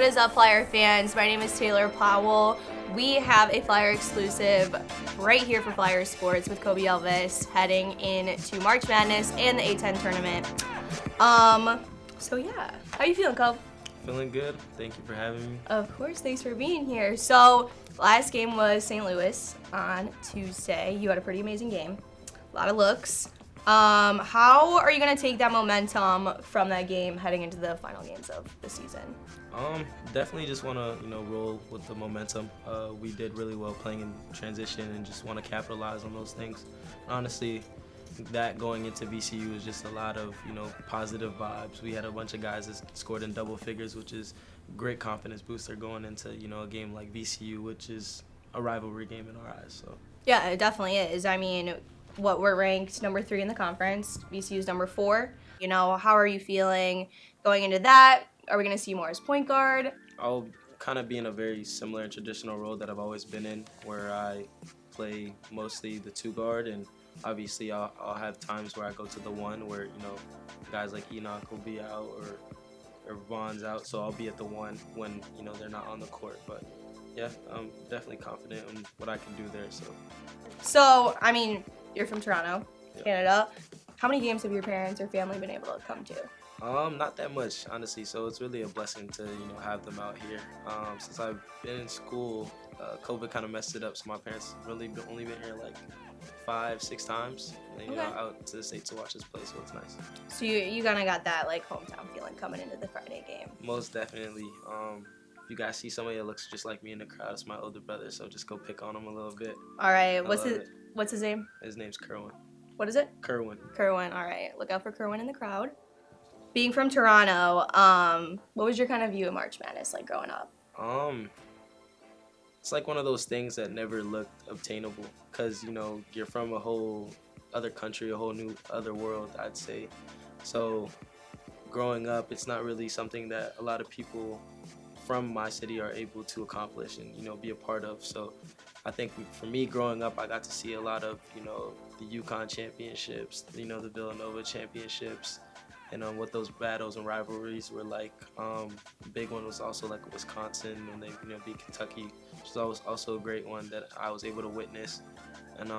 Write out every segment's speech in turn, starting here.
is up, Flyer fans? My name is Taylor Powell. We have a Flyer exclusive right here for Flyer Sports with Kobe Elvis heading into March Madness and the A10 tournament. So yeah, how you feeling, Kobe? Feeling good. Thank you for having me. Of course, thanks for being here. So last game was St. Louis on Tuesday. You had a pretty amazing game. A lot of looks. How are you going to take that momentum from that game heading into the final games of the season? Definitely just want to, roll with the momentum. We did really well playing in transition and just want to capitalize on those things. Honestly, that going into VCU is just a lot of, positive vibes. We had a bunch of guys that scored in double figures, which is great confidence booster going into, a game like VCU, which is a rivalry game in our eyes. So yeah, it definitely is. I mean, we're ranked number 3 in the conference. VCU's number 4. How are you feeling going into that? Are we going to see more as point guard? I'll kind of be in a very similar and traditional role that I've always been in, where I play mostly the 2 guard, and obviously I'll have times where I go to the 1 where, guys like Enoch will be out or Vaughn's out, so I'll be at the 1 when, they're not on the court. But yeah, I'm definitely confident in what I can do there. So, I mean, you're from Toronto, Canada. How many games have your parents or family been able to come to? Not that much, honestly. So it's really a blessing to, have them out here. Since I've been in school, COVID kind of messed it up. So my parents really only been here like 5-6 times, and, out to the States to watch us play. So it's nice. So you kind of got that like hometown feeling coming into the Friday game. Most definitely. If you guys see somebody that looks just like me in the crowd, it's my older brother. So just go pick on him a little bit. All right. What's his name? His name's Kerwin. What is it? Kerwin. Kerwin. All right. Look out for Kerwin in the crowd. Being from Toronto, what was your kind of view of March Madness like growing up? It's like one of those things that never looked obtainable because, you're from a whole other country, a whole new other world, I'd say. So growing up, it's not really something that a lot of people from my city are able to accomplish and, be a part of. So I think for me growing up, I got to see a lot of, the UConn championships, the Villanova championships, and what those battles and rivalries were like. The big one was also like Wisconsin when they beat Kentucky, which was also a great one that I was able to witness. And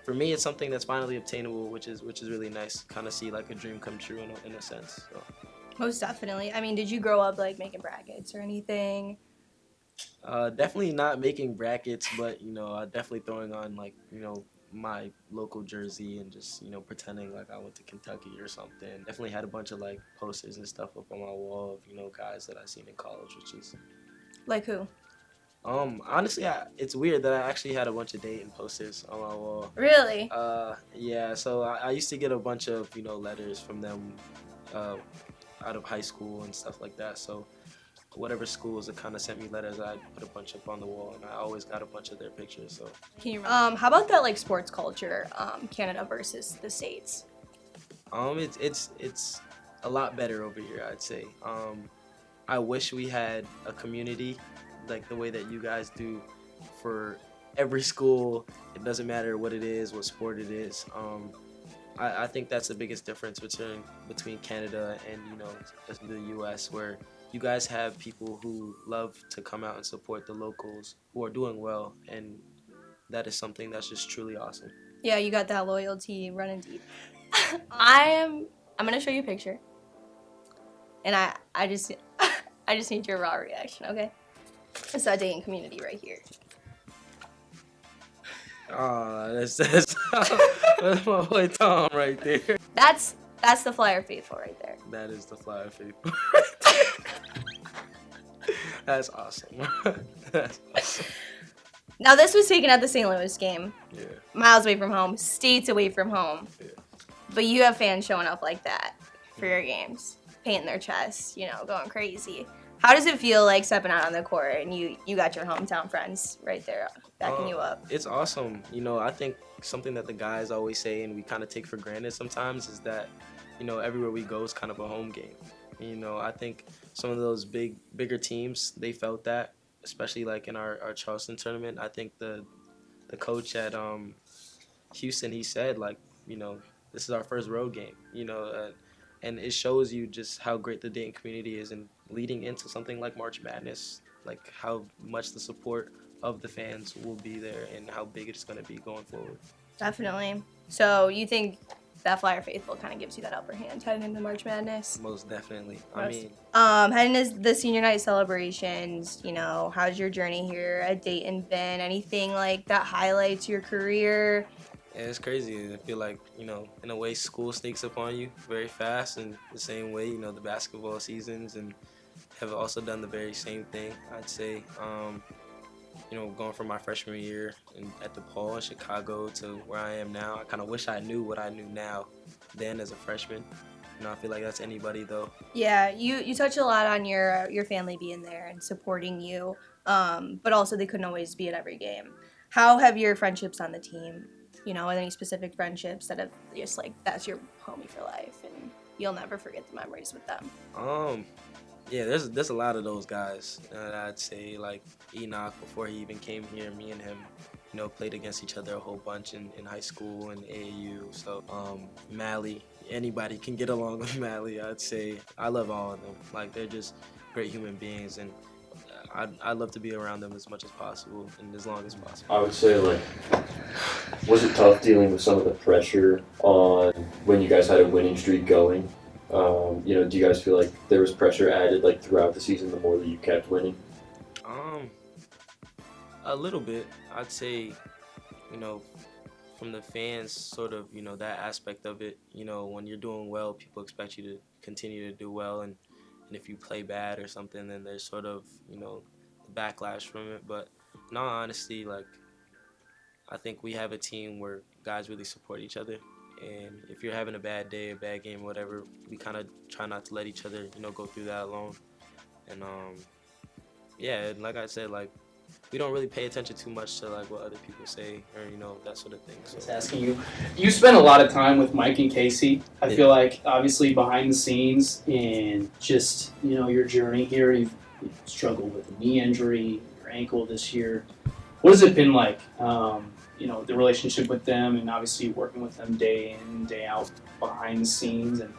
for me, it's something that's finally obtainable, which is really nice. Kind of see like a dream come true in a sense. So. Most definitely. I mean, did you grow up like making brackets or anything? Definitely not making brackets, but definitely throwing on like my local jersey and just pretending like I went to Kentucky or something. Definitely had a bunch of like posters and stuff up on my wall of guys that I seen in college, which is like who? Honestly, it's weird that I actually had a bunch of Dayton posters on my wall. Really? Yeah. So I used to get a bunch of letters from them out of high school and stuff like that. So whatever schools that kind of sent me letters, I put a bunch up on the wall, and I always got a bunch of their pictures. So, how about that like sports culture, Canada versus the States? It's a lot better over here, I'd say. I wish we had a community like the way that you guys do for every school. It doesn't matter what it is, what sport it is. I think that's the biggest difference between Canada and the U.S., where you guys have people who love to come out and support the locals who are doing well, and that is something that's just truly awesome. Yeah, you got that loyalty running deep. I'm gonna show you a picture, and I just need your raw reaction, okay? It's that Dayton community right here. That's my boy Tom right there. That's the Flyer faithful right there. That is the Flyer faithful right there. That's awesome. That's awesome. Now this was taken at the St. Louis game. Yeah. Miles away from home, states away from home. Yeah. But you have fans showing up like that for your games, painting their chests, going crazy. How does it feel like stepping out on the court and you got your hometown friends right there backing you up? It's awesome. I think something that the guys always say and we kind of take for granted sometimes is that, everywhere we go is kind of a home game. I think some of those bigger teams, they felt that, especially like in our Charleston tournament. I think the coach at Houston, he said like, this is our first road game. And it shows you just how great the Dayton community is, and leading into something like March Madness, like how much the support of the fans will be there and how big it's going to be going forward. Definitely. So you think that Flyer Faithful kind of gives you that upper hand heading into March Madness? Most definitely. Heading into the senior night celebrations, how's your journey here at Dayton been? Anything like that highlights your career? Yeah, it's crazy. I feel like, in a way, school sneaks up on you very fast, and the same way, the basketball seasons, and have also done the very same thing, I'd say. Going from my freshman year at DePaul in Chicago to where I am now, I kind of wish I knew what I knew now then as a freshman. I feel like that's anybody, though. Yeah, you touch a lot on your family being there and supporting you, but also they couldn't always be at every game. How have your friendships on the team, any specific friendships that have just like that's your homie for life and you'll never forget the memories with them? Yeah, there's a lot of those guys. I'd say like Enoch before he even came here, me and him, played against each other a whole bunch in high school and AAU. So Mally, anybody can get along with Mally. I'd say I love all of them. Like they're just great human beings, and I'd love to be around them as much as possible and as long as possible. I would say was it tough dealing with some of the pressure on when you guys had a winning streak going? Do you guys feel like there was pressure added throughout the season the more that you kept winning? A little bit. I'd say, from the fans, sort of, that aspect of it. When you're doing well, people expect you to continue to do well, and if you play bad or something, then there's sort of, the backlash from it. But in all honesty, I think we have a team where guys really support each other. And if you're having a bad day, a bad game, whatever, we kind of try not to let each other, go through that alone. And, and like I said, we don't really pay attention too much to, what other people say or, that sort of thing. So. Just asking you spent a lot of time with Mike and Casey. I feel like, obviously, behind the scenes and just, your journey here, you've struggled with a knee injury, your ankle this year. What has it been like? The relationship with them, and obviously working with them day in, day out behind the scenes, and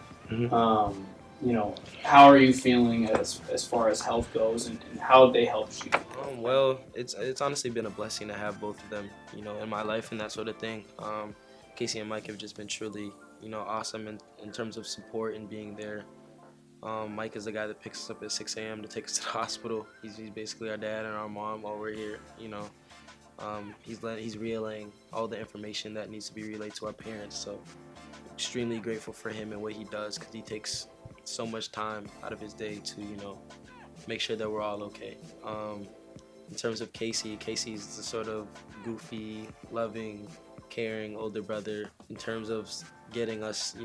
how are you feeling as far as health goes, and how have they helped you? Well, it's honestly been a blessing to have both of them, in my life and that sort of thing. Casey and Mike have just been truly, awesome in terms of support and being there. Mike is the guy that picks us up at 6 a.m. to take us to the hospital. He's basically our dad and our mom while we're here, He's relaying all the information that needs to be relayed to our parents. So extremely grateful for him and what he does, because he takes so much time out of his day to, make sure that we're all okay. In terms of Casey's the sort of goofy, loving, caring older brother in terms of getting us,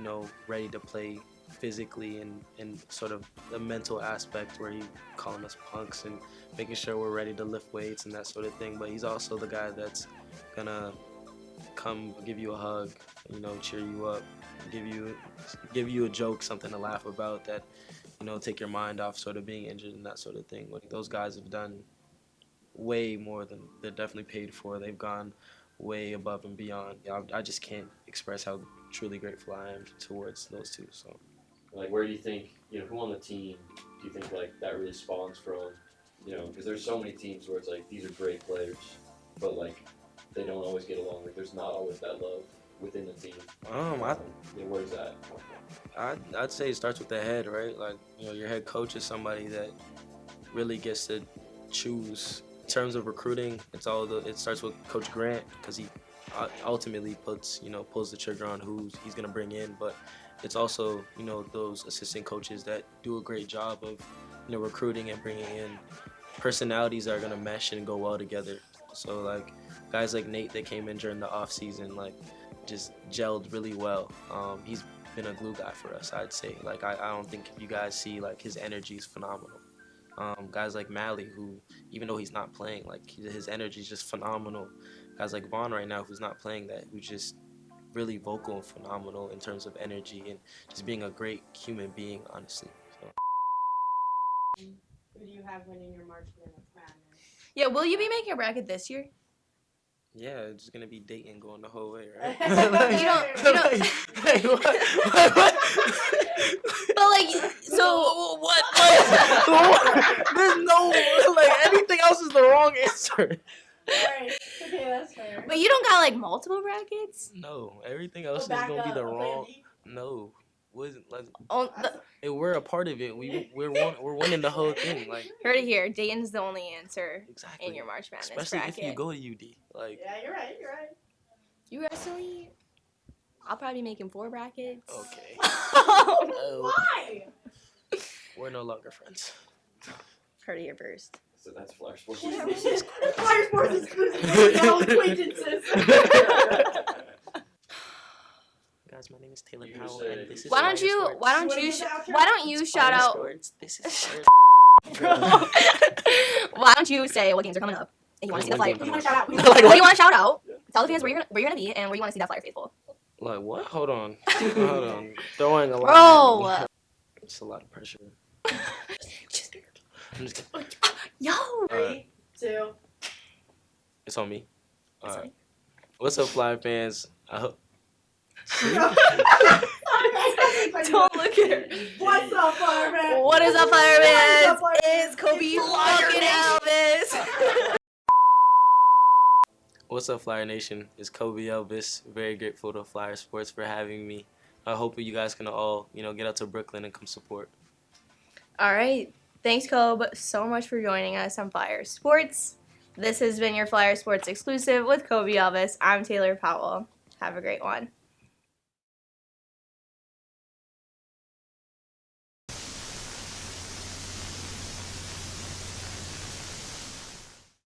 ready to play physically and sort of the mental aspect where he's calling us punks and making sure we're ready to lift weights and that sort of thing. But he's also the guy that's gonna come give you a hug, cheer you up, give you a joke, something to laugh about that, take your mind off sort of being injured and that sort of thing. Those guys have done way more than they're definitely paid for. They've gone way above and beyond. I just can't express how truly grateful I am towards those two. So. Where do you think, who on the team do you think, that really spawns from? Because there's so many teams where it's these are great players, but, they don't always get along. There's not always that love within the team. Where's that come from? I'd say it starts with the head, right? Your head coach is somebody that really gets to choose. In terms of recruiting, it starts with Coach Grant, because he ultimately pulls the trigger on who he's going to bring in, but it's also, those assistant coaches that do a great job of, recruiting and bringing in personalities that are going to mesh and go well together. So, guys like Nate that came in during the off season, just gelled really well. He's been a glue guy for us, I'd say. I don't think if you guys see, his energy is phenomenal. Guys like Mally, who, even though he's not playing, his energy is just phenomenal. Guys like Vaughn right now, who's not playing that, who's just really vocal and phenomenal in terms of energy and just being a great human being, honestly. So. Who do you have winning your March Madness? Yeah, will you be making a bracket this year? Yeah, it's just gonna be Dayton going the whole way, right? You don't. What? But like, so What? There's no anything else is the wrong answer. Alright, okay, that's fair. But you don't got like multiple brackets? No, everything else is Back gonna be up, the plan wrong. B. No, wasn't like Oh, we're a part of it. We're winning the whole thing. Like heard it here. Dayton's the only answer exactly. in your March Madness Especially bracket. if you go to UD. Like Yeah, you're right, you're right. You wrestling? I'll probably be making 4 brackets. okay, Why? we're no longer friends. Heard it here first. So that's Flyer Sports. Flyer Sports exclusive. No acquaintances. Guys, my name is Taylor You Powell, say- and this is Why don't Flyer you? Sports. Why don't What you? is the outro? Why don't you It's shout Flyer out? Sports. This is Flyer Bro. Why don't you say what games are coming up? And you want to see the What flyer? game Who do you want to shout out? Like, What do what? you want to shout out? Tell the fans where you're gonna be and where you want to see that flyer faithful. Like what? Hold on. Hold on. Throwing a lot. Bro. At me. It's a lot of pressure. I'm just kidding. Yo. 3, 2. It's on me. All right. What's up, Flyer fans? I hope. Don't look at her. What's up, fireman? What is up, fireman? What's up, fireman? It's Kobe fucking Elvis. What's up, Flyer Nation? It's Kobe Elvis. Very grateful to Flyer Sports for having me. I hope you guys can all, get out to Brooklyn and come support. All right. Thanks, Kobe, so much for joining us on Flyer Sports. This has been your Flyer Sports exclusive with Kobe Elvis. I'm Taylor Powell. Have a great one.